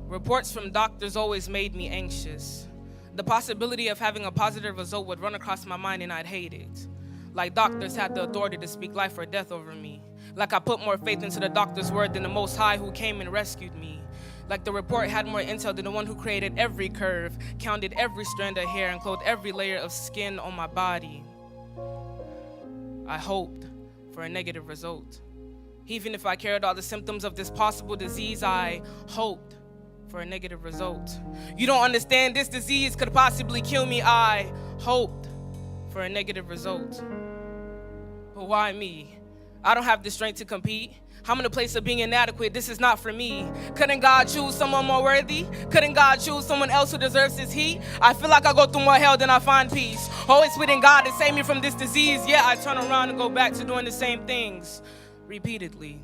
Reports from doctors always made me anxious. The possibility of having a positive result would run across my mind and I'd hate it. Like doctors had the authority to speak life or death over me. Like I put more faith into the doctor's word than the Most High who came and rescued me. Like the report had more intel than the one who created every curve, counted every strand of hair, and clothed every layer of skin on my body. I hoped for a negative result. Even if I carried all the symptoms of this possible disease, I hoped for a negative result. You don't understand, this disease could possibly kill me. I hoped for a negative result. But why me? I don't have the strength to compete. I'm in a place of being inadequate. This is not for me. Couldn't God choose someone more worthy? Couldn't God choose someone else who deserves his heat? I feel like I go through more hell than I find peace. Always waiting God to save me from this disease. Yeah, I turn around and go back to doing the same things repeatedly.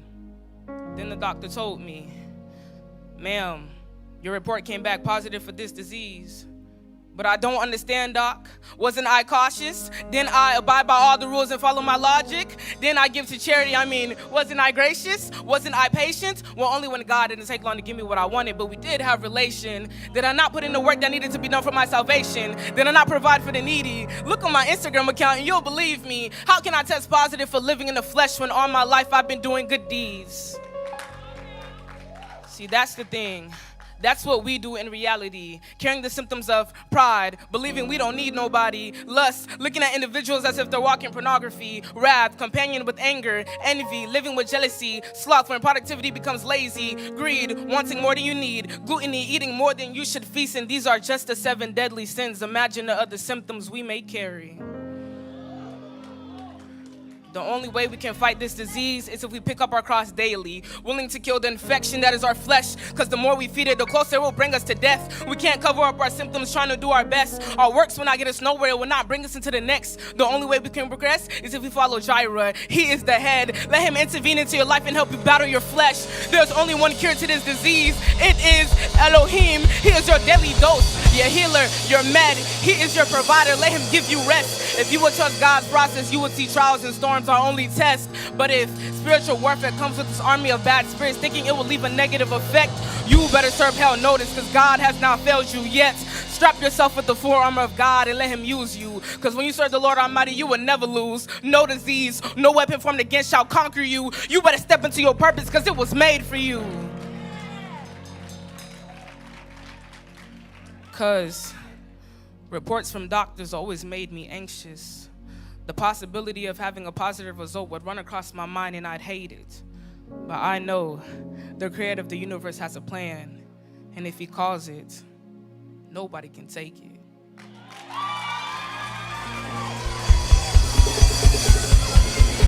Then the doctor told me, ma'am, your report came back positive for this disease. But I don't understand, doc. Wasn't I cautious? Didn't I abide by all the rules and follow my logic? Didn't I give to charity? Wasn't I gracious? Wasn't I patient? Well, only when God didn't take long to give me what I wanted, but we did have relation. Did I not put in the work that needed to be done for my salvation? Did I not provide for the needy? Look on my Instagram account and you'll believe me. How can I test positive for living in the flesh when all my life I've been doing good deeds? See, that's the thing. That's what we do in reality, carrying the symptoms of pride, believing we don't need nobody, lust, looking at individuals as if they're walking pornography, wrath, companion with anger, envy, living with jealousy, sloth when productivity becomes lazy, greed, wanting more than you need, gluttony, eating more than you should feast, and these are just the 7 deadly sins. Imagine the other symptoms we may carry. The only way we can fight this disease is if we pick up our cross daily, willing to kill the infection that is our flesh, because the more we feed it, the closer it will bring us to death. We can't cover up our symptoms trying to do our best. Our works will not get us nowhere. It will not bring us into the next. The only way we can progress is if we follow Jireh. He is the head. Let him intervene into your life and help you battle your flesh. There's only one cure to this disease. It is Elohim. He is your daily dose, your healer, your med. He is your provider. Let him give you rest. If you will trust God's process, you will see trials and storms our only test. But if spiritual warfare comes with this army of bad spirits thinking it will leave a negative effect, you better serve hell notice, because God has not failed you yet. Strap yourself with the full armor of God and let him use you, because when you serve the Lord Almighty, you will never lose. No disease, no weapon formed against shall conquer you. You better step into your purpose, because it was made for you. Because reports from doctors always made me anxious. The possibility of having a positive result would run across my mind and I'd hate it. But I know the creator of the universe has a plan. And if he calls it, nobody can take it.